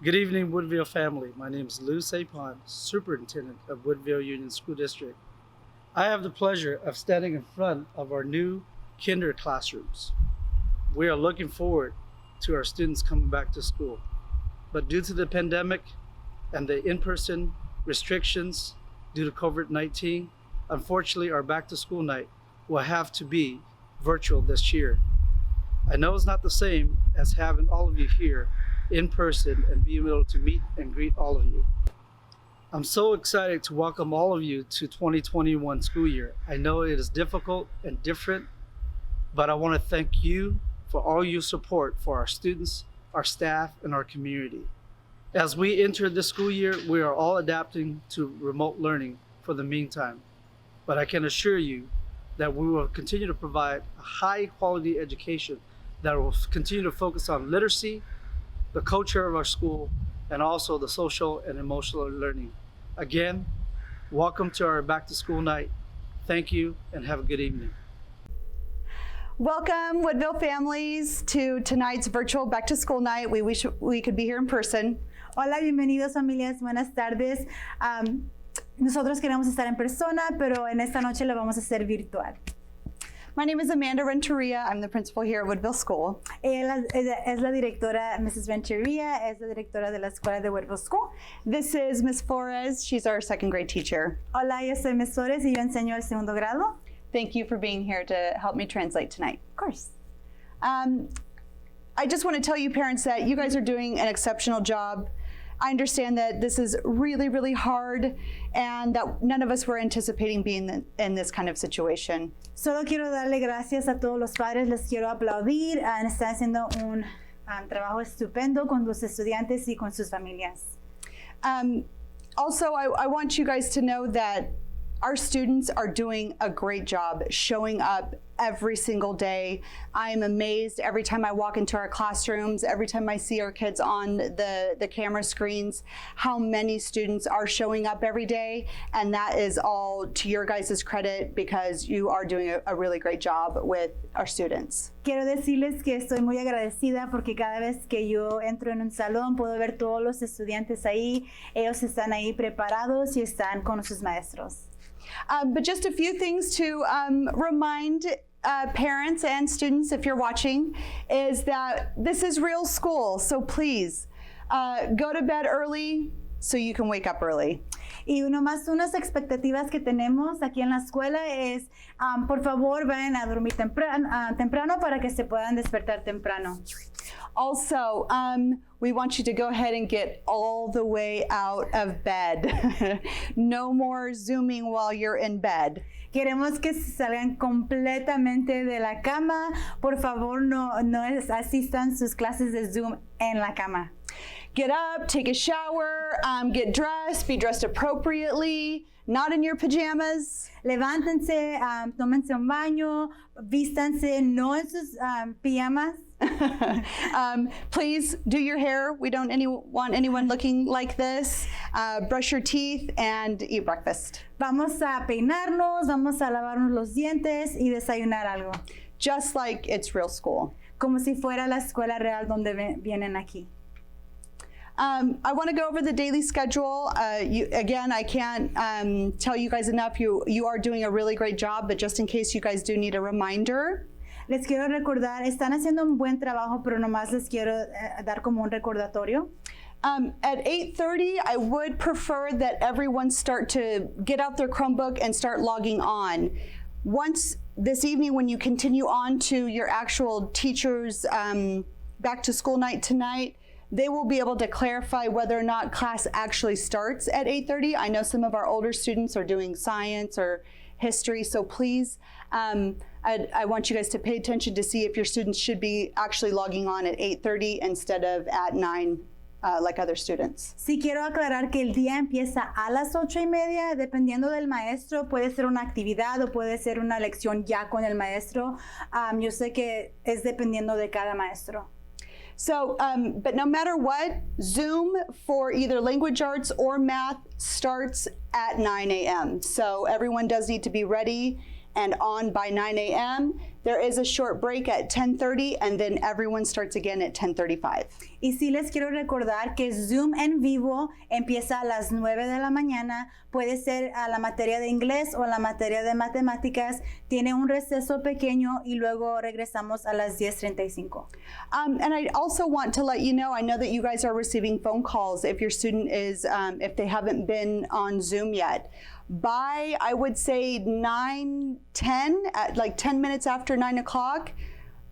Good evening, Woodville family. My name is Lou Sapon, Superintendent of Woodville Union School District. I have the pleasure of standing in front of our new kinder classrooms. We are looking forward to our students coming back to school. But due to the pandemic and the in-person restrictions due to COVID-19, unfortunately our back to school night will have to be virtual this year. I know it's not the same as having all of you here in person and being able to meet and greet all of you. I'm so excited to welcome all of you to 2021 school year. I know it is difficult and different, but I want to thank you for all your support for our students, our staff, and our community. As we enter this school year, we are all adapting to remote learning for the meantime, but I can assure you that we will continue to provide a high quality education that will continue to focus on literacy, the culture of our school, and also the social and emotional learning. Again, welcome to our back to school night. Thank you and have a good evening. Welcome, Woodville families, to tonight's virtual back to school night. We wish we could be here in person. Hola, bienvenidos familias, buenas tardes. Nosotros queremos estar en persona, pero en esta noche lo vamos a hacer virtual. My name is Amanda Renteria. I'm the principal here at Woodville School. Ella es la directora, Mrs. Venturia, es la directora de la escuela de Woodville School. This is Miss Flores. She's our second grade teacher. Hola, yo soy Miss Flores y yo enseño el segundo grado. Thank you for being here to help me translate tonight. Of course. I just want to tell you parents that you guys are doing an exceptional job. I understand that this is really, really hard and that none of us were anticipating being in this kind of situation. Solo quiero darle gracias a todos los padres, les quiero aplaudir. Están haciendo un trabajo estupendo con los estudiantes y con sus familias. Also, I want you guys to know that our students are doing a great job showing up every single day. I'm amazed every time I walk into our classrooms, every time I see our kids on the camera screens, how many students are showing up every day. And that is all to your guys' credit because you are doing a really great job with our students. Quiero decirles que estoy muy agradecida porque cada vez que yo entro en un salón puedo ver todos los estudiantes ahí. Ellos están ahí preparados y están con sus maestros. But just a few things to remind parents and students, if you're watching, is that this is real school. So please go to bed early so you can wake up early. Y nomás unas expectativas que tenemos aquí en la escuela es, por favor, vayan a dormir temprano para que se puedan despertar temprano. Also, we want you to go ahead and get all the way out of bed. No more Zooming while you're in bed. Queremos que se salgan completamente de la cama. Por favor, no asistan sus clases de Zoom en la cama. Get up, take a shower, get dressed, be dressed appropriately, not in your pajamas. Levántense, tómense un baño, vístanse, no en sus pijamas. Please do your hair. We don't want anyone looking like this. Brush your teeth and eat breakfast. Vamos a peinarnos, vamos a lavarnos los dientes y desayunar algo. Just like it's real school. Como si fuera la escuela real donde vienen aquí. I want to go over the daily schedule. Again, I can't tell you guys enough. You are doing a really great job, but just in case you guys do need a reminder. Les quiero recordar, están haciendo un buen trabajo, pero nomás les quiero dar como un recordatorio. At 8:30, I would prefer that everyone start to get out their Chromebook and start logging on. Once this evening, when you continue on to your actual teacher's back to school night tonight, they will be able to clarify whether or not class actually starts at 8:30. I know some of our older students are doing science or history, so please, I want you guys to pay attention to see if your students should be actually logging on at 8:30 instead of at 9 like other students. Sí, quiero aclarar que el día empieza a las 8:30, dependiendo del maestro, puede ser una actividad o puede ser una lección ya con el maestro. Yo sé que es dependiendo de cada maestro. So, but no matter what, Zoom for either language arts or math starts at 9 a.m. So everyone does need to be ready and on by 9 a.m. There is a short break at 10:30 and then everyone starts again at 10:35. Y sí les quiero recordar que Zoom en vivo empieza a las 9 de la mañana, puede ser a la materia de inglés o a la materia de matemáticas, tiene un receso pequeño y luego regresamos a las 10:35. And I also want to let you know, I know that you guys are receiving phone calls if your student is, if they haven't been on Zoom yet. By, I would say 9:10, at like 10 minutes after 9 o'clock,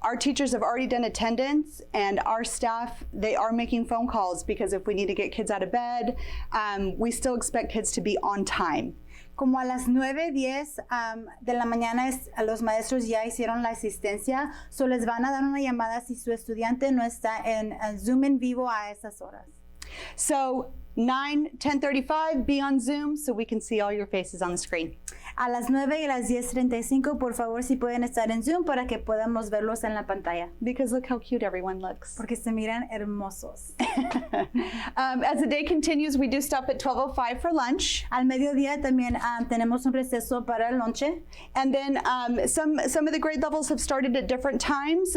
our teachers have already done attendance and our staff, they are making phone calls because if we need to get kids out of bed, we still expect kids to be on time. Como a las 9:10 de la mañana los maestros ya hicieron la asistencia, so les van a dar una llamada si su estudiante no está en Zoom en vivo a esas horas. So 10:35, be on Zoom so we can see all your faces on the screen. A las 9 y a las 10:35, por favor, si pueden estar en Zoom para que podamos verlos en la pantalla. Because look how cute everyone looks. Porque se miran hermosos. As the day continues, we do stop at 12:05 for lunch. Al mediodía también tenemos un receso para el lonche. And then some of the grade levels have started at different times.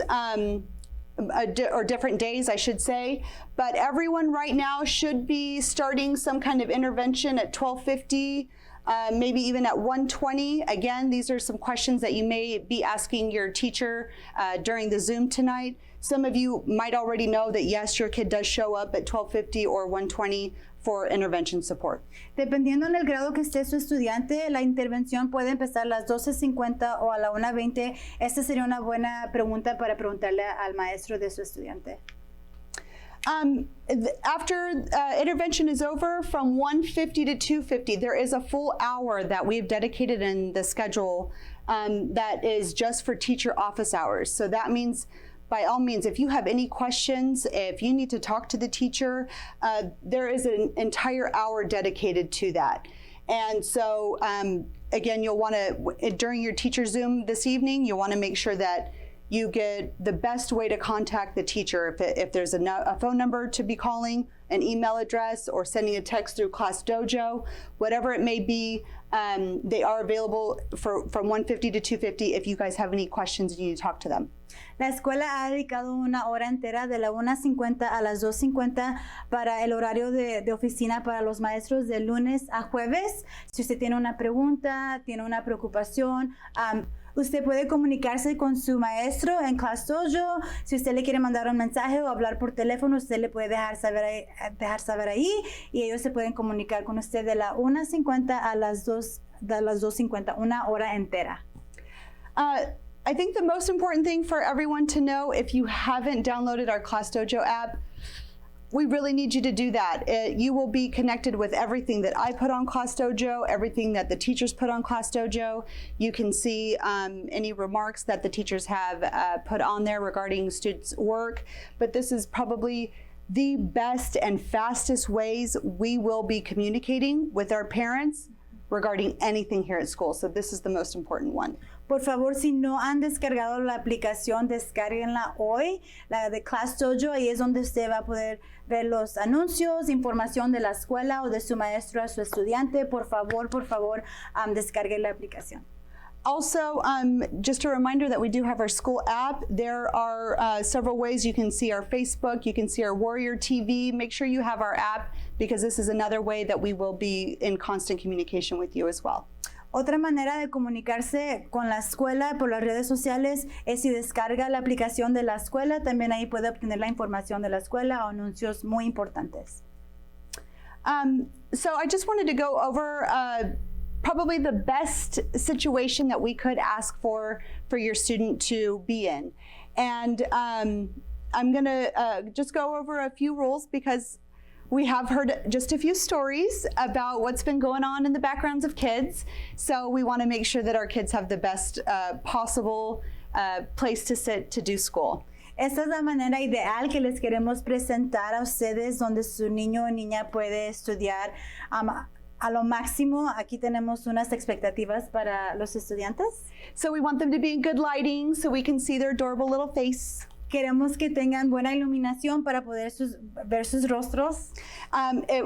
Or different days, I should say. But everyone right now should be starting some kind of intervention at 12:50, maybe even at 1:20. Again, these are some questions that you may be asking your teacher during the Zoom tonight. Some of you might already know that yes, your kid does show up at 12:50 or 1:20 for intervention support. Dependiendo en el grado que esté su estudiante, la intervención puede empezar a las 12:50 o a la 1:20. Esta sería una buena pregunta para preguntarle al maestro de su estudiante. After intervention is over, from 1:50 to 2:50, there is a full hour that we've dedicated in the schedule that is just for teacher office hours. So that means, by all means, if you have any questions, if you need to talk to the teacher, there is an entire hour dedicated to that. And so, again, you'll want to, during your teacher Zoom this evening, you'll want to make sure that you get the best way to contact the teacher. If there's a phone number to be calling, an email address, or sending a text through Class Dojo, whatever it may be, they are available from 1:50 to 2:50 if you guys have any questions and you need to talk to them. La escuela ha dedicado una hora entera de la 1:50 a las 2:50 para el horario de oficina para los maestros de lunes a jueves. Si usted tiene una pregunta, tiene una preocupación, usted puede comunicarse con su maestro en Class Dojo. Si usted le quiere mandar un mensaje o hablar por teléfono, usted le puede dejar saber ahí y ellos se pueden comunicar con usted de la 1:50 a las 2:50, una hora entera. I think the most important thing for everyone to know, if you haven't downloaded our Class Dojo app, we really need you to do that. You will be connected with everything that I put on Class Dojo, everything that the teachers put on Class Dojo. You can see any remarks that the teachers have put on there regarding students' work. But this is probably the best and fastest ways we will be communicating with our parents regarding anything here at school. So this is the most important one. Por favor, si no han descargado la aplicación, descárguenla hoy, la de Class Dojo. Ahí es donde usted va a poder ver los anuncios, información de la escuela o de su maestro a su estudiante. Por favor, descargue la aplicación. Also, just a reminder that we do have our school app. There are several ways you can see our Facebook, you can see our Warrior TV. Make sure you have our app because this is another way that we will be in constant communication with you as well. Otra manera de comunicarse con la escuela por las redes sociales es si descarga la aplicación de la escuela. También ahí puede obtener la información de la escuela o anuncios muy importantes. So I just wanted to go over probably the best situation that we could ask for your student to be in. And I'm going to just go over a few rules because we have heard just a few stories about what's been going on in the backgrounds of kids. So we want to make sure that our kids have the best possible place to sit to do school. Esta es la manera ideal que les queremos presentar a ustedes donde su niño o niña puede estudiar a lo máximo. Aquí tenemos unas expectativas para los estudiantes. So we want them to be in good lighting so we can see their adorable little face. Queremos que tengan buena iluminación para poder ver sus rostros.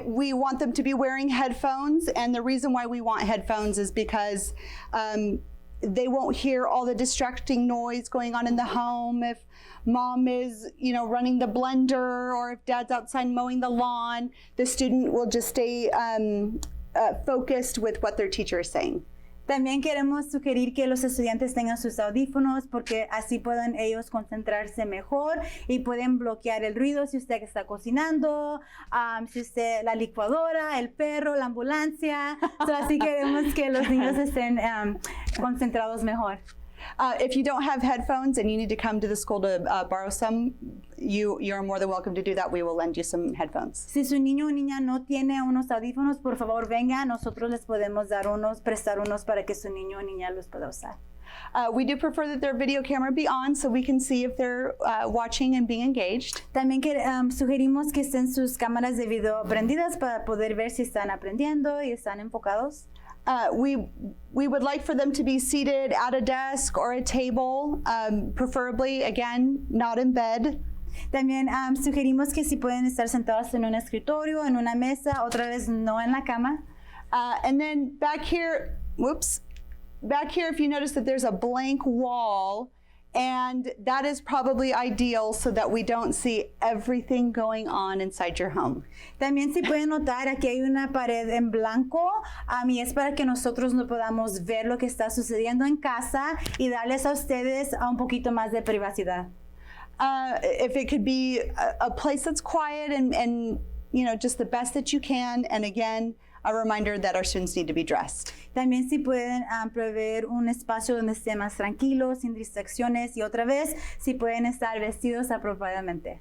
We want them to be wearing headphones, and the reason why we want headphones is because they won't hear all the distracting noise going on in the home. If mom is, running the blender, or if dad's outside mowing the lawn, the student will just stay focused with what their teacher is saying. También queremos sugerir que los estudiantes tengan sus audífonos porque así pueden ellos concentrarse mejor y pueden bloquear el ruido si usted está cocinando, si usted la licuadora, el perro, la ambulancia. Así queremos que los niños estén concentrados mejor. If you don't have headphones and you need to come to the school to borrow some, you're more than welcome to do that. We will lend you some headphones. Si su niño o niña no tiene unos audífonos, por favor venga, nosotros les podemos dar unos, prestar unos para que su niño o niña los pueda usar. We do prefer that their video camera be on so we can see if they're watching and being engaged. También sugerimos que estén sus cámaras de video prendidas para poder ver si están aprendiendo y están enfocados. We would like for them to be seated at a desk or a table, preferably, again, not in bed. También sugerimos que si pueden estar sentados en un escritorio, en una mesa, otra vez no en la cama. And then back here, if you notice that there's a blank wall, and that is probably ideal so that we don't see everything going on inside your home. También si pueden notar, aquí hay una pared en blanco y es para que nosotros no podamos ver lo que está sucediendo en casa y darles a ustedes un poquito más de privacidad. If it could be a place that's quiet and just the best that you can, and again, a reminder that our students need to be dressed. También si pueden proveer un espacio donde esté más tranquilo, sin distracciones, y otra vez, si pueden estar vestidos apropiadamente.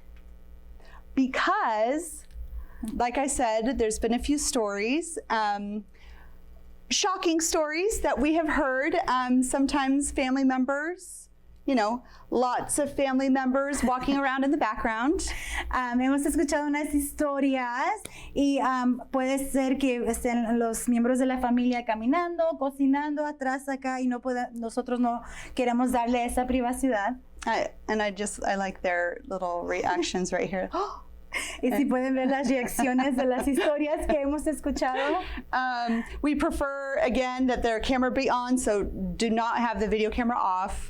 Because, like I said, there's been a few stories, shocking stories that we have heard. Sometimes family members, lots of family members walking around in the background. Hemos escuchado unas historias y puede ser que estén los miembros de la familia caminando, cocinando atrás acá y nosotros no queremos darle esa privacidad. I like their little reactions right here. Y si pueden ver las reacciones de las historias que hemos escuchado. We prefer, again, that their camera be on, so do not have the video camera off.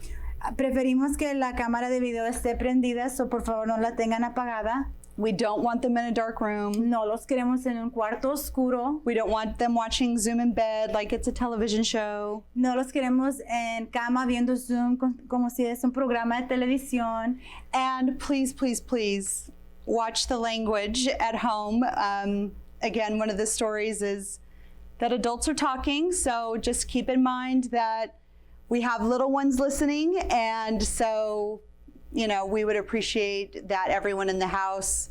Preferimos que la cámara de video esté prendida, so por favor no la tengan apagada. We don't want them in a dark room. No los queremos en un cuarto oscuro. We don't want them watching Zoom in bed like it's a television show. No los queremos en cama viendo Zoom como si es un programa de televisión. And please, please, please watch the language at home. Again, one of the stories is that adults are talking, so just keep in mind that we have little ones listening, and so, we would appreciate that everyone in the house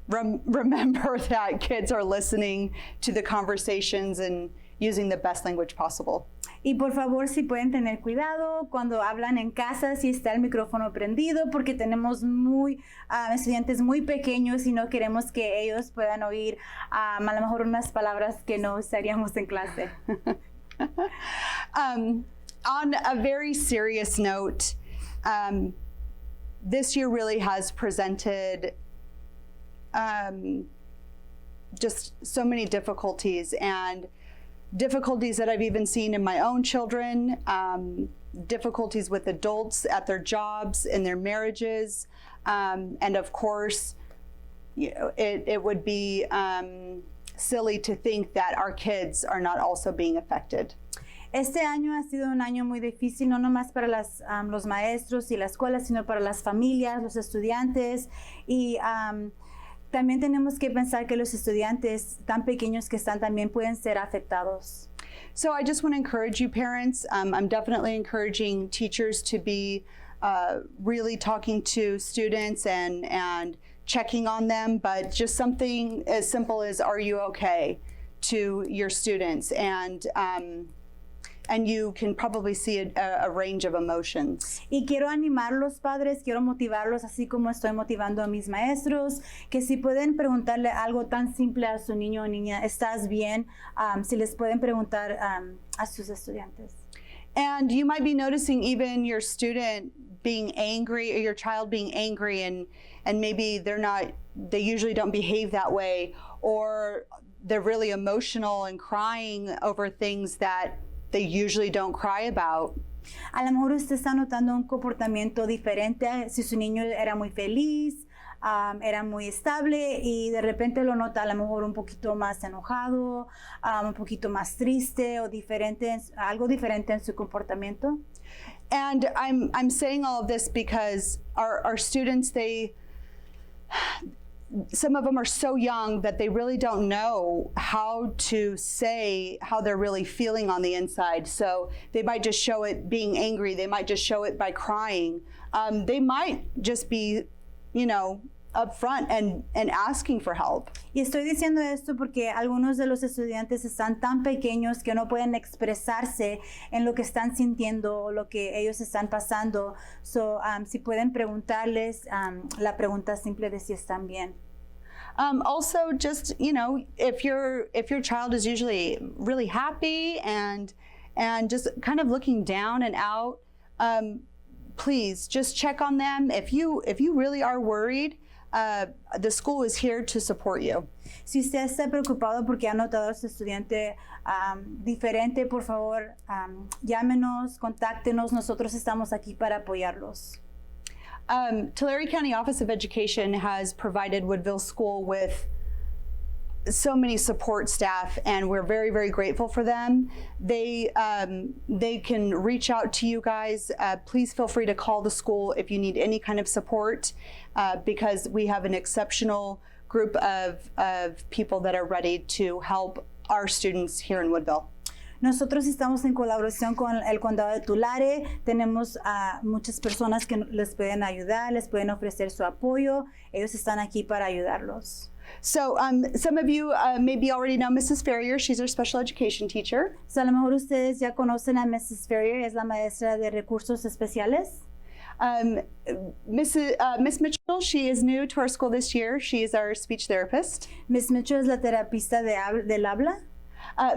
remember that kids are listening to the conversations and using the best language possible. Y por favor, si pueden tener cuidado cuando hablan en casa, si está el micrófono prendido, porque tenemos estudiantes muy pequeños y no queremos que ellos puedan oír a lo mejor unas palabras que no usaríamos en clase. On a very serious note, this year really has presented just so many difficulties, and difficulties that I've even seen in my own children, difficulties with adults at their jobs, in their marriages, and of course, it would be silly to think that our kids are not also being affected. Este año ha sido un año muy difícil, no nomás para los maestros y la escuela, sino para las familias, los estudiantes. Y también tenemos que pensar que los estudiantes tan pequeños que están también pueden ser afectados. So I just want to encourage you parents. I'm definitely encouraging teachers to be really talking to students and checking on them, but just something as simple as, are you okay, to your students. And you can probably see a range of emotions. Y quiero animar a los padres, quiero motivarlos, así como estoy motivando a mis maestros, que si pueden preguntarle algo tan simple a su niño o niña, ¿estás bien? Si les pueden preguntar a sus estudiantes. And you might be noticing even your student being angry, or your child being angry, and maybe they usually don't behave that way, or they're really emotional and crying over things that they usually don't cry about. A lo mejor usted está notando un comportamiento diferente si su niño era muy feliz, era muy estable y de repente lo nota a lo mejor un poquito más enojado, un poquito más triste o diferente, algo diferente en su comportamiento. And I'm saying all of this because our students, some of them are so young that they really don't know how to say how they're really feeling on the inside. So they might just show it being angry. They might just show it by crying. They might just be, up front and asking for help. Y estoy diciendo esto porque algunos de los estudiantes están tan pequeños que no pueden expresarse en lo que están sintiendo o lo que ellos están pasando. So, si pueden preguntarles la pregunta simple de si están bien. Also, just, if your child is usually really happy and just kind of looking down and out, please just check on them. If you really are worried, the school is here to support you. Si usted está preocupado porque ha notado a su estudiante diferente, por favor, llámenos, contáctenos. Nosotros estamos aquí para apoyarlos. Tulare County Office of Education has provided Woodville School with so many support staff, and we're very, very grateful for them. They can reach out to you guys. Please feel free to call the school if you need any kind of support, because we have an exceptional group of people that are ready to help our students here in Woodville. Nosotros estamos en colaboración con el condado de Tulare. Tenemos a muchas personas que les pueden ayudar, les pueden ofrecer su apoyo. Ellos están aquí para ayudarlos. So some of you maybe already know Mrs. Ferrier. She's our special education teacher. So, a lo mejor ustedes ya conocen a Mrs. Ferrier, es la maestra de recursos especiales. Miss Mitchell, she is new to our school this year. She is our speech therapist. Miss Mitchell es la terapista del habla.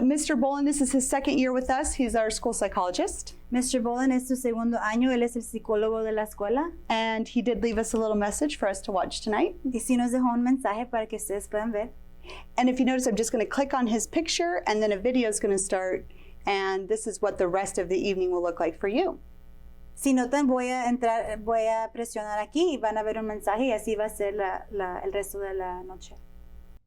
Mr. Bolin, this is his second year with us. He's our school psychologist. Mr. Bolin es su segundo año. Él es el psicólogo de la escuela. And he did leave us a little message for us to watch tonight. Y sí nos dejó un mensaje para que ustedes puedan ver. And if you notice, I'm just going to click on his picture and then a video is going to start. And this is what the rest of the evening will look like for you. Si notan, voy a presionar aquí y van a ver un mensaje y así va a ser el resto de la noche.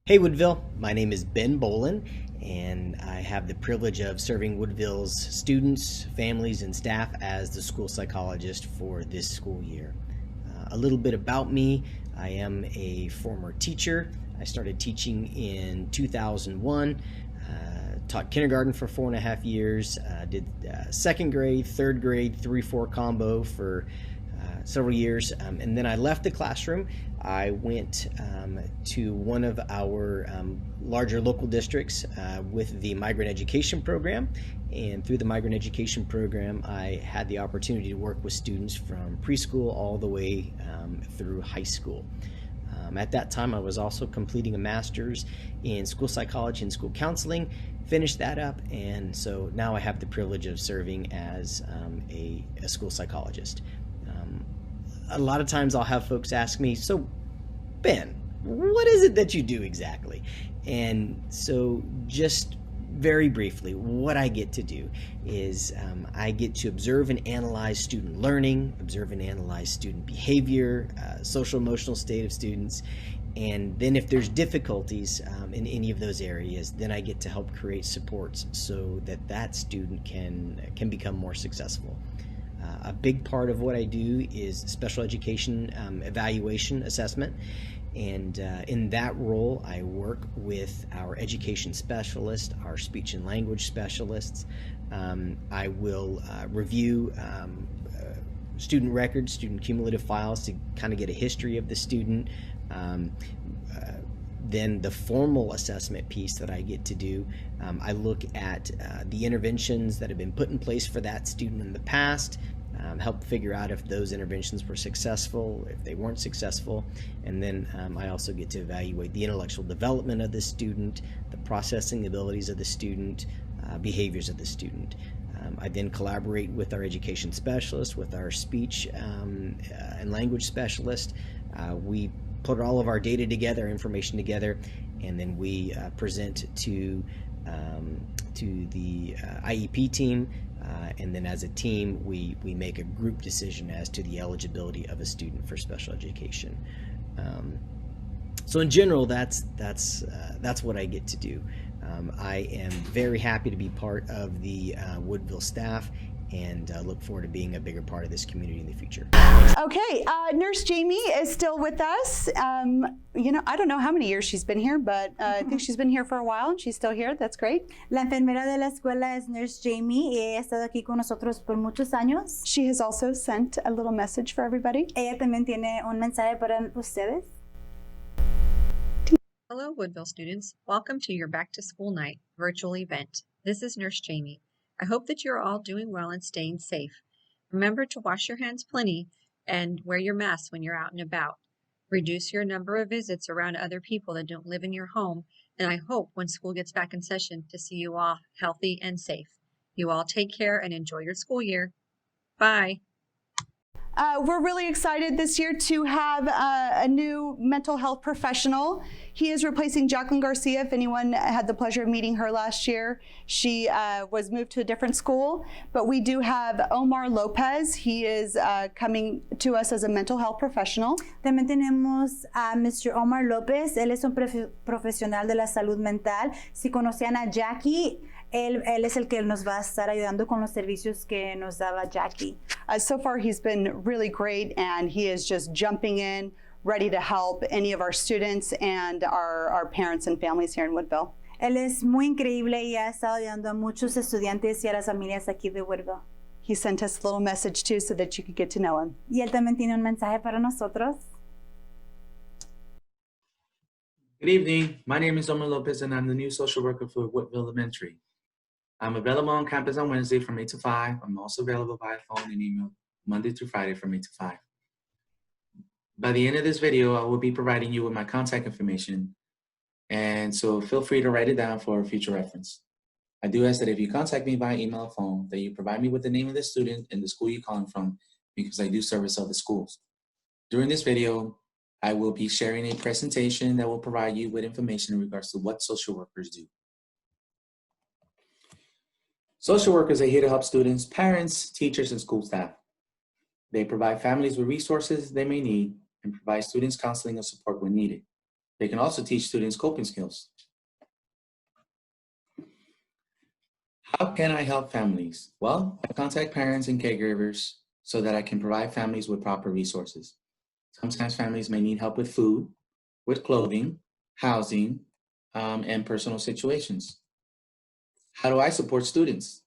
Hey Woodville, my name is Ben Bolin, and I have the privilege of serving Woodville's students, families, and staff as the school psychologist for this school year. A little bit about me: I am a former teacher. I started teaching in 2001, taught kindergarten for 4.5 years, did second grade, third grade, 3-4 combo for several years, and then I left the classroom. I went to one of our larger local districts with the migrant education program, and through the migrant education program I had the opportunity to work with students from preschool all the way through high school. At that time I was also completing a master's in school psychology and school counseling, finished that up, and so now I have the privilege of serving as a school psychologist. A lot of times I'll have folks ask me, so Ben, what is it that you do exactly? And so just very briefly, what I get to do is I get to observe and analyze student learning, observe and analyze student behavior, social emotional state of students, and then if there's difficulties in any of those areas, then I get to help create supports so that that student can become more successful. A big part of what I do is special education evaluation assessment, and in that role I work with our education specialist, our speech and language specialists. I will review student records, student cumulative files to kind of get a history of the student. Then the formal assessment piece that I get to do, I look at the interventions that have been put in place for that student in the past, help figure out if those interventions were successful, if they weren't successful, and then I also get to evaluate the intellectual development of the student, the processing abilities of the student, behaviors of the student. I then collaborate with our education specialist, with our speech and language specialist. We put all of our data together, information together, and then we present to to the IEP team, and then as a team, we make a group decision as to the eligibility of a student for special education. So in general, that's what I get to do. I am very happy to be part of the Woodville staff, and look forward to being a bigger part of this community in the future. Okay, Nurse Jamie is still with us. You know, I don't know how many years she's been here, but I think she's been here for a while and she's still here. That's great. La enfermera de la escuela es Nurse Jamie y ella ha estado aquí con nosotros por muchos años. She has also sent a little message for everybody. Ella también tiene un mensaje para ustedes. Hello, Woodville students. Welcome to your Back to School Night virtual event. This is Nurse Jamie. I hope that you're all doing well and staying safe. Remember to wash your hands plenty and wear your mask when you're out and about. Reduce your number of visits around other people that don't live in your home, and I hope when school gets back in session to see you all healthy and safe. You all take care and enjoy your school year. Bye. We're really excited this year to have a new mental health professional. He is replacing Jacqueline Garcia. If anyone had the pleasure of meeting her last year, she was moved to a different school. But we do have Omar Lopez. He is coming to us as a mental health professional. También tenemos a Mr. Omar López. Él es un profesional de la salud mental. Si conocían a Jackie, él es el que nos va a estar ayudando con los servicios que nos daba Jackie. So far, he's been really great, and he is just jumping in, ready to help any of our students and our parents and families here in Woodville. Él es muy increíble y ha estado ayudando a muchos estudiantes y a las familias aquí de Woodville. He sent us a little message too so that you could get to know him. Y él también tiene un mensaje para nosotros. Good evening. My name is Omar Lopez, and I'm the new social worker for Woodville Elementary. I'm available on campus on Wednesday from 8 to 5. I'm also available via phone and email Monday through Friday from 8 to 5. By the end of this video, I will be providing you with my contact information, and so feel free to write it down for future reference. I do ask that if you contact me via email or phone, that you provide me with the name of the student and the school you're calling from, because I do service other schools. During this video, I will be sharing a presentation that will provide you with information in regards to what social workers do. Social workers are here to help students, parents, teachers, and school staff. They provide families with resources they may need and provide students counseling and support when needed. They can also teach students coping skills. How can I help families? Well, I contact parents and caregivers so that I can provide families with proper resources. Sometimes families may need help with food, with clothing, housing, and personal situations. How do I support students?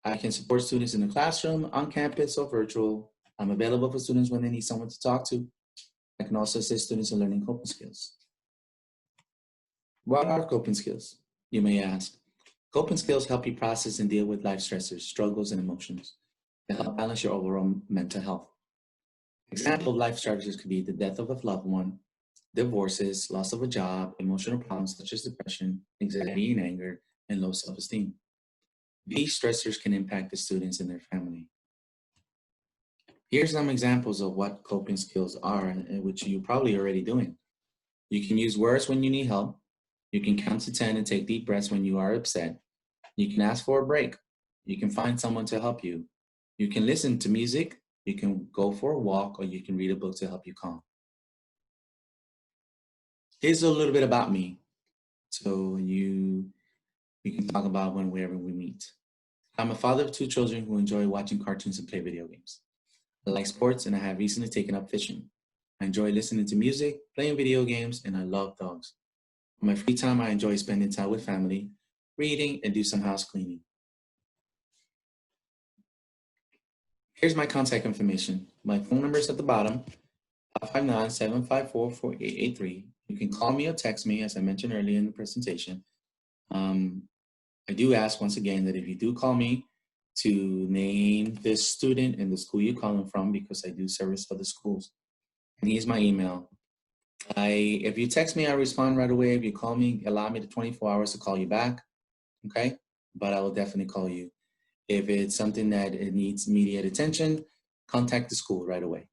I can support students in the classroom, on campus, or virtual. I'm available for students when they need someone to talk to. I can also assist students in learning coping skills. What are coping skills, you may ask? Coping skills help you process and deal with life stressors, struggles, and emotions. They help balance your overall mental health. Example of life stressors could be the death of a loved one, divorces, loss of a job, emotional problems such as depression, anxiety and anger, and low self-esteem. These stressors can impact the students and their family. Here's some examples of what coping skills are, which you're probably already doing. You can use words when you need help. You can count to 10 and take deep breaths when you are upset. You can ask for a break. You can find someone to help you. You can listen to music. You can go for a walk, or you can read a book to help you calm. Here's a little bit about me, so we can talk about whenever we meet. I'm a father of 2 children who enjoy watching cartoons and play video games. I like sports, and I have recently taken up fishing. I enjoy listening to music, playing video games, and I love dogs. On my free time, I enjoy spending time with family, reading, and do some house cleaning. Here's my contact information. My phone number is at the bottom, 559-754-4883. You can call me or text me, as I mentioned earlier in the presentation. I do ask once again that if you do call me, to name this student and the school you're calling from, because I do service other schools. And here's my email. If you text me, I respond right away. If you call me, allow me the 24 hours to call you back, okay? But I will definitely call you. If it's something that it needs immediate attention, contact the school right away.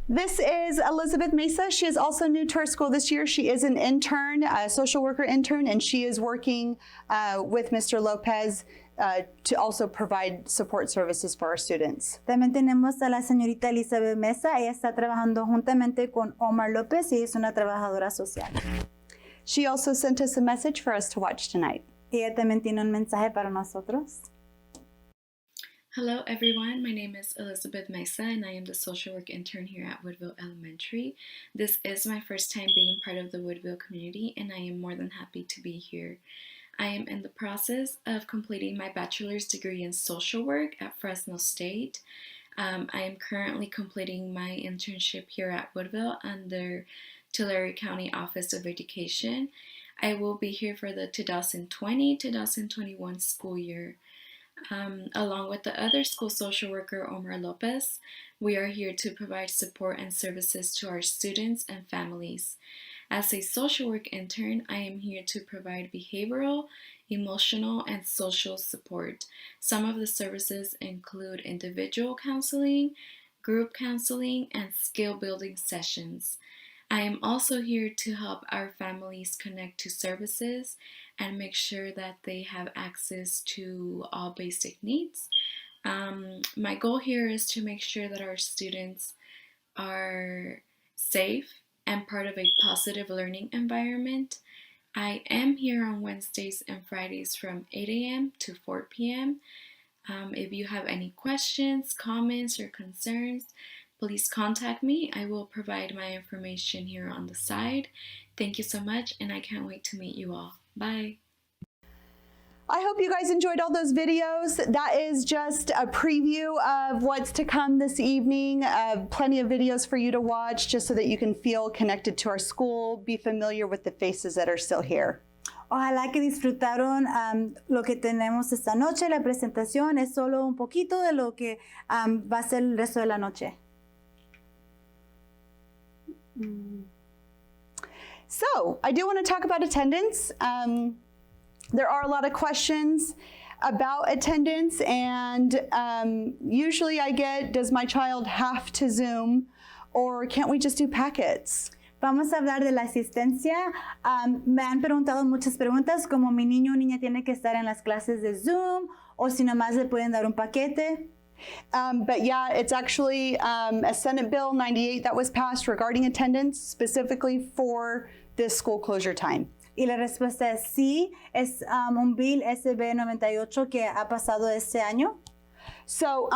This is Elizabeth Mesa. She is also new to our school this year. She is an intern, a social worker intern, and she is working with Mr. Lopez to also provide support services for our students. También tenemos a la señorita Elizabeth Mesa. Ella está trabajando juntamente con Omar López y es una trabajadora social. She also sent us a message for us to watch tonight. Ella también tiene un mensaje para nosotros. Hello everyone, my name is Elizabeth Mesa and I am the social work intern here at Woodville Elementary. This is my first time being part of the Woodville community and I am more than happy to be here. I am in the process of completing my bachelor's degree in social work at Fresno State. I am currently completing my internship here at Woodville under Tulare County Office of Education. I will be here for the 2020-2021 school year. Along with the other school social worker, Omar Lopez, we are here to provide support and services to our students and families. As a social work intern, I am here to provide behavioral, emotional, and social support. Some of the services include individual counseling, group counseling, and skill building sessions. I am also here to help our families connect to services and make sure that they have access to all basic needs. My goal here is to make sure that our students are safe and part of a positive learning environment. I am here on Wednesdays and Fridays from 8 a.m. to 4 p.m. If you have any questions, comments, or concerns, please contact me. I will provide my information here on the side. Thank you so much, and I can't wait to meet you all. Bye. I hope you guys enjoyed all those videos. That is just a preview of what's to come this evening. Plenty of videos for you to watch just so that you can feel connected to our school, be familiar with the faces that are still here. Ojalá que disfrutaron lo que tenemos esta noche. La presentación es solo un poquito de lo que va a ser el resto de la noche. So, I do want to talk about attendance. There are a lot of questions about attendance, and usually I get, does my child have to Zoom, or can't we just do packets? Vamos a hablar de la asistencia. Me han preguntado muchas preguntas como mi niño o niña tiene que estar en las clases de Zoom o si nomás le pueden dar un paquete. But yeah, it's actually a Senate Bill 98 that was passed regarding attendance specifically for this school closure time. Y la respuesta es sí, es un bill SB 98 que ha pasado este año. So,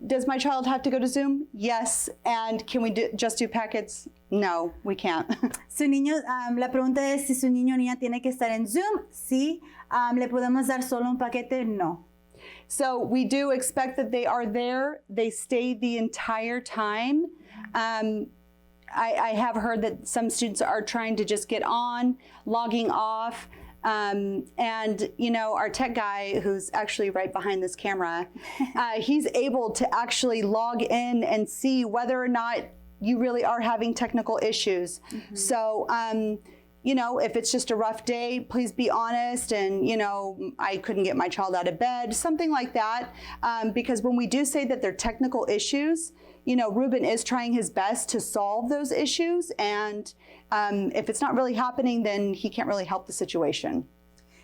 does my child have to go to Zoom? Yes. And can we just do packets? No, we can't. Su niño, la pregunta es si su niño o niña tiene que estar en Zoom. Sí. ¿Le podemos dar solo un paquete? No. So we do expect that they are there. They stay the entire time. I have heard that some students are trying to just get on, logging off. And, you know, our tech guy, who's actually right behind this camera, he's able to actually log in and see whether or not you really are having technical issues. Mm-hmm. So, you know, if it's just a rough day, please be honest. And, you know, I couldn't get my child out of bed, something like that. Because when we do say that they're technical issues, you know, Ruben is trying his best to solve those issues. And if it's not really happening, then he can't really help the situation.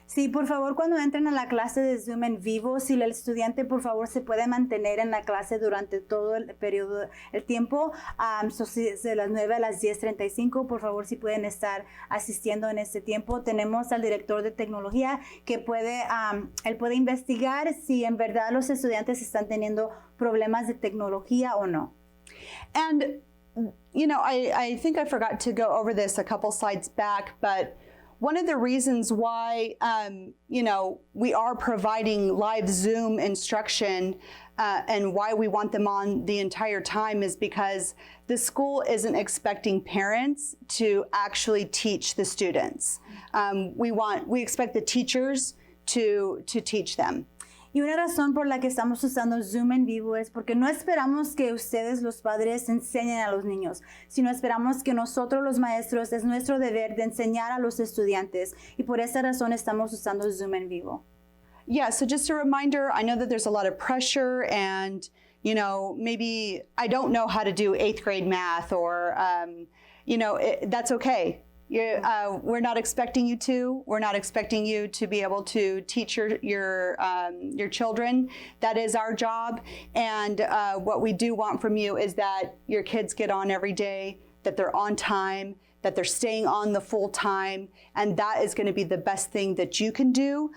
Sí, por favor, cuando entren a la clase de Zoom en vivo, si el estudiante, por favor, se puede mantener en la clase durante todo el periodo, el tiempo, de las 9 a las 10:35, por favor, si pueden estar asistiendo en este tiempo. Tenemos al director de tecnología que él puede investigar si en verdad los estudiantes están teniendo problemas de tecnología o no. And, you know, I think I forgot to go over this a couple slides back, but one of the reasons why, you know, we are providing live Zoom instruction and why we want them on the entire time is because the school isn't expecting parents to actually teach the students. We expect the teachers to teach them. Y una razón por la que estamos usando Zoom en vivo es porque no esperamos que ustedes, los padres, enseñen a los niños, sino esperamos que nosotros, los maestros, es nuestro deber de enseñar a los estudiantes. Y por esa razón estamos usando Zoom en vivo. Yeah, so just a reminder, I know that there's a lot of pressure and, maybe I don't know how to do 8th grade math, or, that's okay. We're not expecting you to. We're not expecting you to be able to teach your children. That is our job. And what we do want from you is that your kids get on every day, that they're on time, that they're staying on the full time. And that is going to be the best thing that you can do,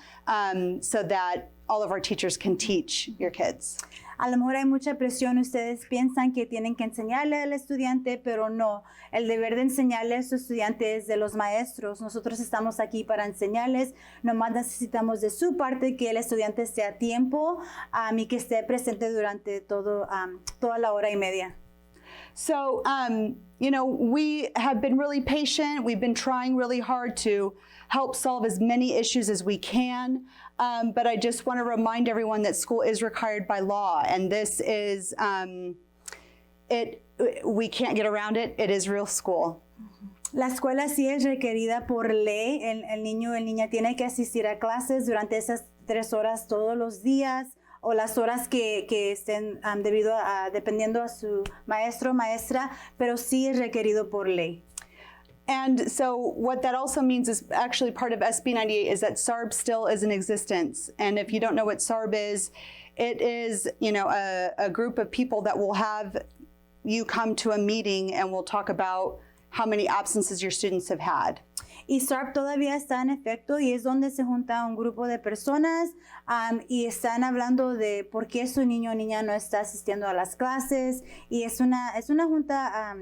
so that all of our teachers can teach your kids. A lo mejor hay mucha presión, ustedes piensan que tienen que enseñarle al estudiante, pero no. El deber de enseñarle a su estudiante es de los maestros. Nosotros estamos aquí para enseñarles, nomás necesitamos de su parte que el estudiante esté a tiempo y que esté presente durante toda la hora y media. So, we have been really patient. We've been trying really hard to help solve as many issues as we can. But I just want to remind everyone that school is required by law, and this is, we can't get around it. It is real school. La escuela sí es requerida por ley. El niño o el niña tiene que asistir a clases durante esas 3 horas todos los días, o las horas que estén dependiendo a su maestro o maestra, pero sí es requerido por ley. And so what that also means is actually part of SB 98 is that SARB still is in existence. And if you don't know what SARB is, it is, a group of people that will have you come to a meeting and we'll talk about how many absences your students have had. Y SARB todavía está en efecto y es donde se junta un grupo de personas y están hablando de por qué su niño o niña no está asistiendo a las clases, y es una junta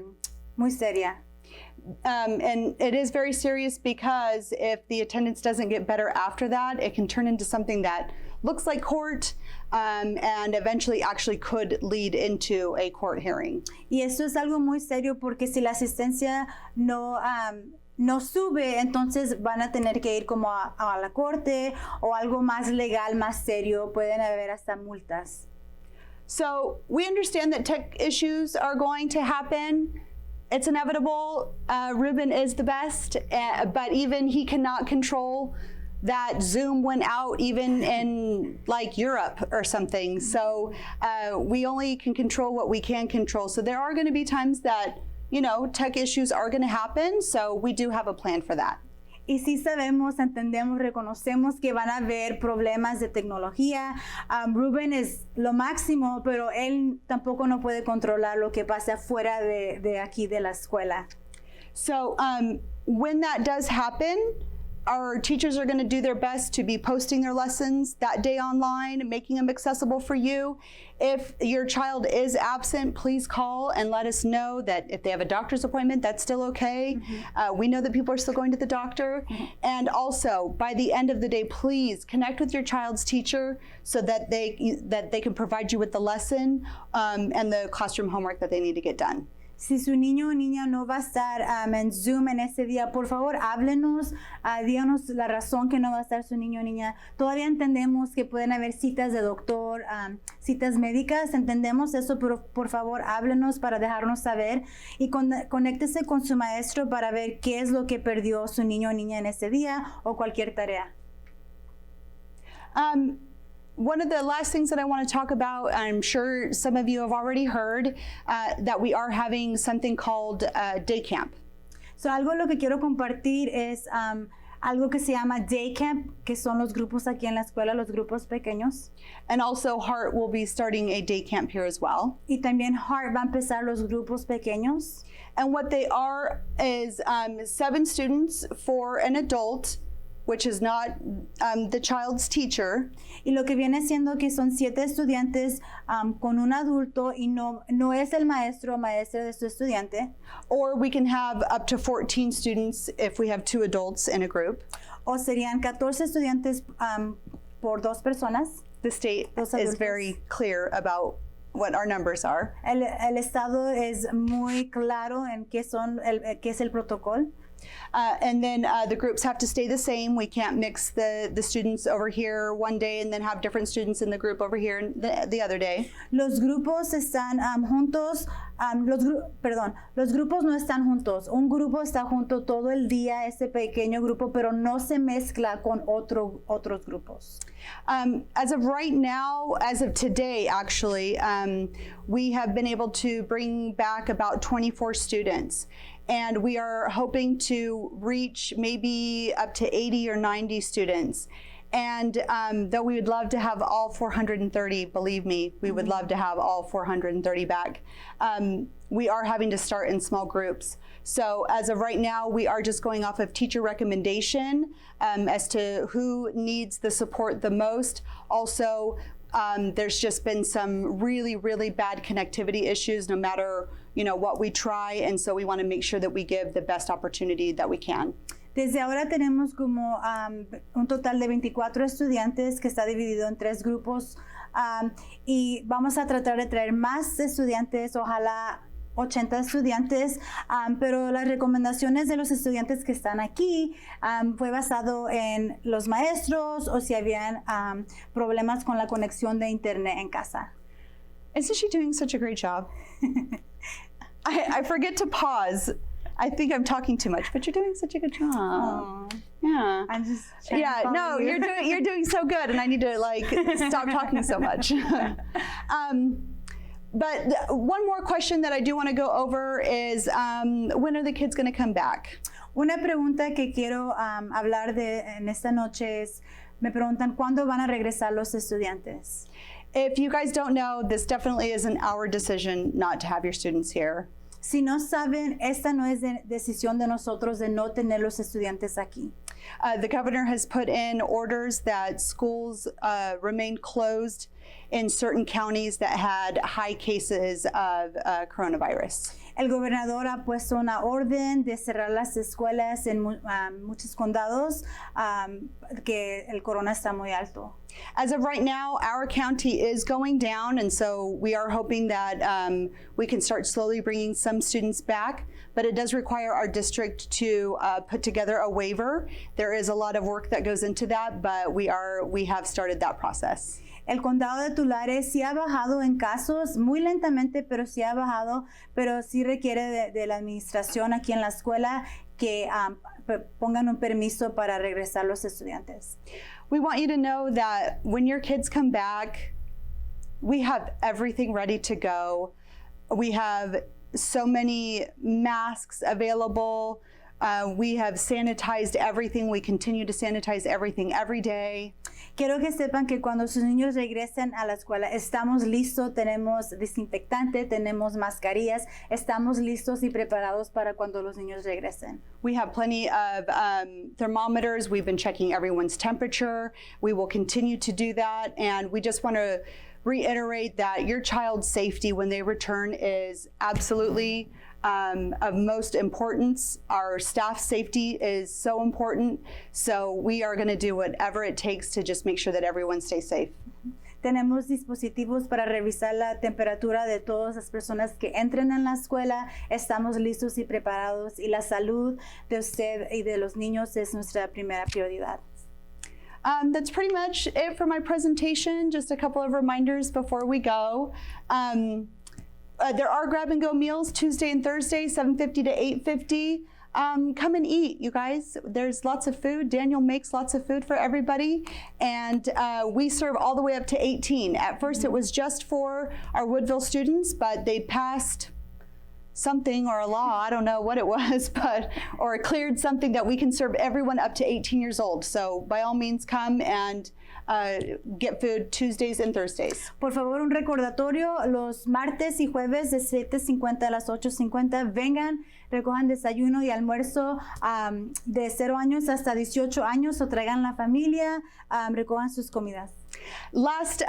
muy seria. And it is very serious because if the attendance doesn't get better after that, it can turn into something that looks like court and eventually actually could lead into a court hearing. Y esto es algo muy serio porque si la asistencia no sube, entonces van a tener que ir como a la corte o algo más legal, más serio. Pueden haber hasta multas. So we understand that tech issues are going to happen. It's inevitable. Ruben is the best, but even he cannot control that Zoom went out even in like Europe or something. So we only can control what we can control. So there are going to be times that, tech issues are going to happen. So we do have a plan for that. Y sí sabemos, entendemos, reconocemos que van a haber problemas de tecnología. Ruben es lo máximo, pero él tampoco no puede controlar lo que pasa fuera de aquí de la escuela. So when that does happen, our teachers are going to do their best to be posting their lessons that day online, making them accessible for you. If your child is absent, please call and let us know that if they have a doctor's appointment, that's still okay. Mm-hmm. We know that people are still going to the doctor. Mm-hmm. And also, by the end of the day, please connect with your child's teacher so that they can provide you with the lesson and the classroom homework that they need to get done. Si su niño o niña no va a estar en Zoom en ese día, por favor, háblenos, díganos la razón que no va a estar su niño o niña. Todavía entendemos que pueden haber citas de doctor, citas médicas, entendemos eso, pero por favor, háblenos para dejarnos saber y conéctese con su maestro para ver qué es lo que perdió su niño o niña en ese día o cualquier tarea. One of the last things that I want to talk about, I'm sure some of you have already heard, that we are having something called day camp. So algo lo que quiero compartir es algo que se llama day camp, que son los grupos aquí en la escuela, los grupos pequeños. And also Heart will be starting a day camp here as well. Y también Heart va a empezar los grupos pequeños. And what they are is 7 students for an adult, which is not the child's teacher. Y lo que viene siendo que son 7 estudiantes con un adulto y no es el maestro o maestra de su estudiante. Or we can have up to 14 students if we have 2 adults in a group. O serían 14 estudiantes por 2 personas. The state is very clear about what our numbers are. El estado es muy claro en qué es el protocolo. And then the groups have to stay the same. We can't mix the students over here one day and then have different students in the group over here the other day. Los grupos están juntos, los grupos no están juntos. Un grupo está junto todo el día, ese pequeño grupo, pero no se mezcla con otros grupos. As of right now, as of today, actually, we have been able to bring back about 24 students. And we are hoping to reach maybe up to 80 or 90 students. And though we would love to have all 430, believe me, we would love to have all 430 back. We are having to start in small groups. So as of right now, we are just going off of teacher recommendation as to who needs the support the most. Also, there's just been some really, really bad connectivity issues no matter what we try, and so we want to make sure that we give the best opportunity that we can. Desde ahora tenemos como un total de 24 estudiantes que está dividido en 3 grupos y vamos a tratar de traer más estudiantes, ojalá 80 estudiantes, pero las recomendaciones de los estudiantes que están aquí fue basado en los maestros o si habían problemas con la conexión de internet en casa. Isn't she doing such a great job? I forget to pause. I think I'm talking too much, but you're doing such a good job. Aww. Yeah. I'm just trying to follow you. You're doing so good, and I need to stop talking so much. But one more question that I do want to go over is when are the kids going to come back? Una pregunta que quiero hablar de en esta noche es, me preguntan cuándo van a regresar los estudiantes. If you guys don't know, this definitely isn't our decision not to have your students here. Si no saben, esta no es decisión de nosotros de no tener los estudiantes aquí. The governor has put in orders that schools remain closed in certain counties that had high cases of coronavirus. El gobernador ha puesto una orden de cerrar las escuelas en muchos condados que el corona está muy alto. As of right now, our county is going down, and so we are hoping that we can start slowly bringing some students back, but it does require our district to put together a waiver. There is a lot of work that goes into that, but we have started that process. El condado de Tulare sí ha bajado en casos, muy lentamente, pero sí ha bajado, pero sí requiere de la administración aquí en la escuela que pongan un permiso para regresar los estudiantes. We want you to know that when your kids come back, we have everything ready to go. We have so many masks available. We have sanitized everything. We continue to sanitize everything every day. Quiero que sepan que cuando sus niños regresen a la escuela, estamos listos, tenemos desinfectante, tenemos mascarillas, estamos listos y preparados para cuando los niños regresen. We have plenty of thermometers. We've been checking everyone's temperature. We will continue to do that, and we just want to reiterate that your child's safety when they return is absolutely of most importance. Our staff safety is so important, so we are going to do whatever it takes to just make sure that everyone stays safe. Tenemos dispositivos para revisar la temperatura de todas las personas que entren en la escuela. Estamos listos y preparados, y la salud de usted y de los niños es nuestra primera prioridad. That's pretty much it for my presentation. Just a couple of reminders before we go. There are grab-and-go meals Tuesday and Thursday, 7:50 to 8:50. Come and eat, you guys. There's lots of food. Daniel makes lots of food for everybody. And we serve all the way up to 18. At first, it was just for our Woodville students, but they passed something or a law, I don't know what it was, or cleared something that we can serve everyone up to 18 years old. So by all means, come and get food Tuesdays and Thursdays. Por favor, un recordatorio, los martes y jueves de 7:50 a las 8:50, vengan, recojan desayuno y almuerzo de 0 años hasta 18 años, o traigan la familia, recojan sus comidas. Last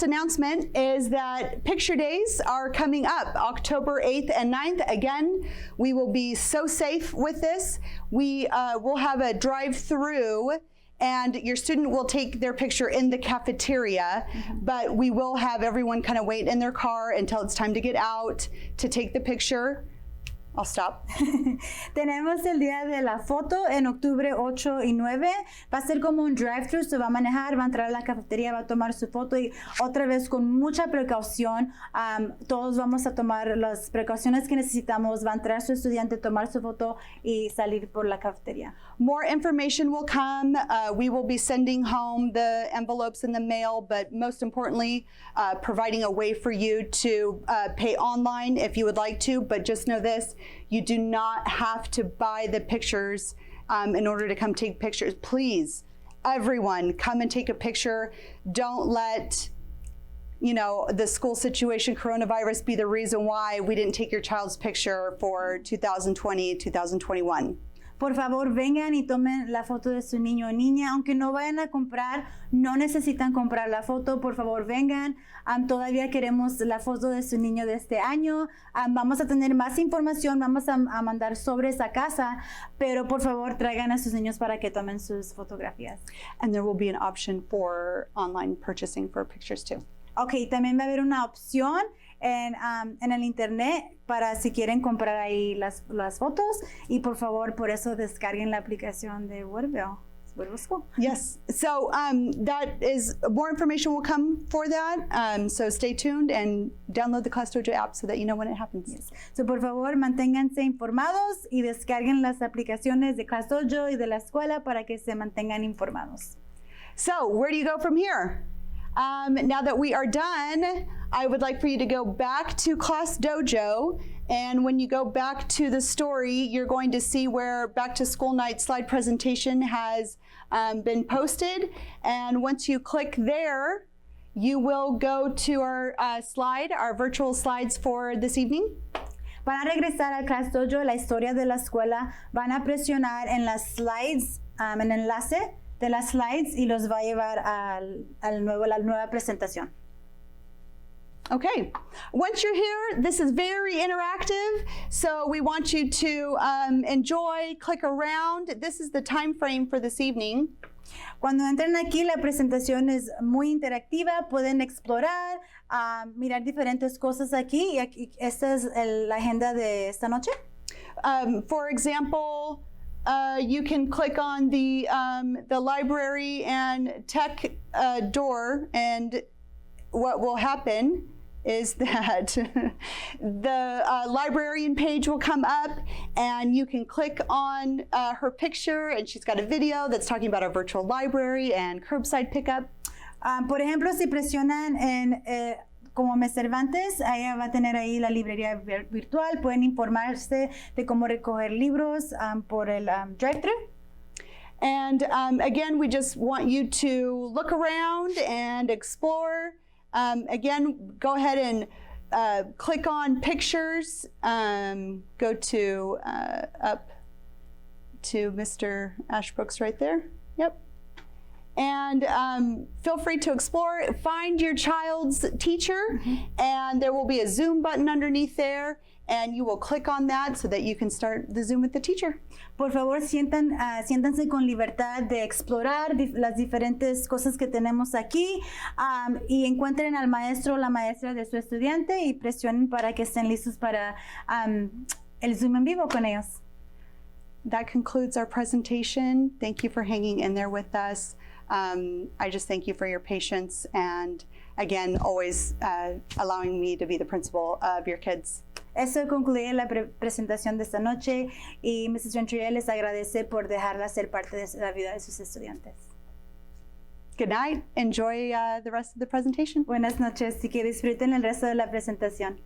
announcement is that picture days are coming up October 8th and 9th. Again, we will be so safe with this. We will have a drive-through, and your student will take their picture in the cafeteria, but we will have everyone kind of wait in their car until it's time to get out to take the picture. I'll stop. Tenemos el día de la foto en octubre 8 y 9. Va a ser como un drive-thru, se va a manejar, va a entrar a la cafetería, va a tomar su foto y otra vez con mucha precaución. Todos vamos a tomar las precauciones que necesitamos. Va a entrar su estudiante, tomar su foto y salir por la cafetería. More information will come. We will be sending home the envelopes in the mail, but most importantly, providing a way for you to pay online if you would like to. But just know this, you do not have to buy the pictures in order to come take pictures. Please, everyone, come and take a picture. Don't let the school situation, coronavirus, be the reason why we didn't take your child's picture for 2020, 2021. Por favor, vengan y tomen la foto de su niño o niña. Aunque no vayan a comprar, no necesitan comprar la foto. Por favor, vengan. Todavía queremos la foto de su niño de este año. Vamos a tener más información. Vamos a mandar sobres a casa. Pero por favor, traigan a sus niños para que tomen sus fotografías. And there will be an option for online purchasing for pictures too. Ok, también va a haber una opción en el internet para si quieren comprar ahí las fotos y por favor por eso descarguen la aplicación de Woodville School. Yes, so that is, more information will come for that, so stay tuned and download the Class Dojo app so that you know when it happens. Yes. So por favor manténganse informados y descarguen las aplicaciones de Class Dojo y de la escuela para que se mantengan informados. So where do you go from here? Now that we are done, I would like for you to go back to Class Dojo, and when you go back to the story, you're going to see where Back to School Night slide presentation has been posted, and once you click there, you will go to our our virtual slides for this evening. Van a regresar al Class Dojo, la historia de la escuela, van a presionar en las slides, en el enlace de las slides y los va a llevar a la nueva presentación. Okay, once you're here, this is very interactive, so we want you to enjoy, click around. This is the time frame for this evening. Cuando entren aquí, la presentación es muy interactiva, pueden explorar, mirar diferentes cosas aquí, y aquí esta es la agenda de esta noche. For example, you can click on the library and tech door, and what will happen is that the librarian page will come up and you can click on her picture, and she's got a video that's talking about our virtual library and curbside pickup. Por ejemplo, si presionan en como Mes Cervantes, ella va a tener ahí la librería virtual, pueden informarse de cómo recoger libros por el drive-thru. And again, we just want you to look around and explore. Again, go ahead and click on pictures. Go to up to Mr. Ashbrooks right there. Yep. And feel free to explore. Find your child's teacher, and there will be a Zoom button underneath there, and you will click on that so that you can start the Zoom with the teacher. Por favor, siéntanse con libertad de explorar las diferentes cosas que tenemos aquí y encuentren al maestro o la maestra de su estudiante y presionen para que estén listos para el Zoom en vivo con ellos. That concludes our presentation. Thank you for hanging in there with us. I just thank you for your patience and, again, always allowing me to be the principal of your kids. Eso concluye la presentación de esta noche y Mrs. Gentry les agradece por dejarla ser parte de la vida de sus estudiantes. Good night. Enjoy the rest of the presentation. Buenas noches y que disfruten el resto de la presentación.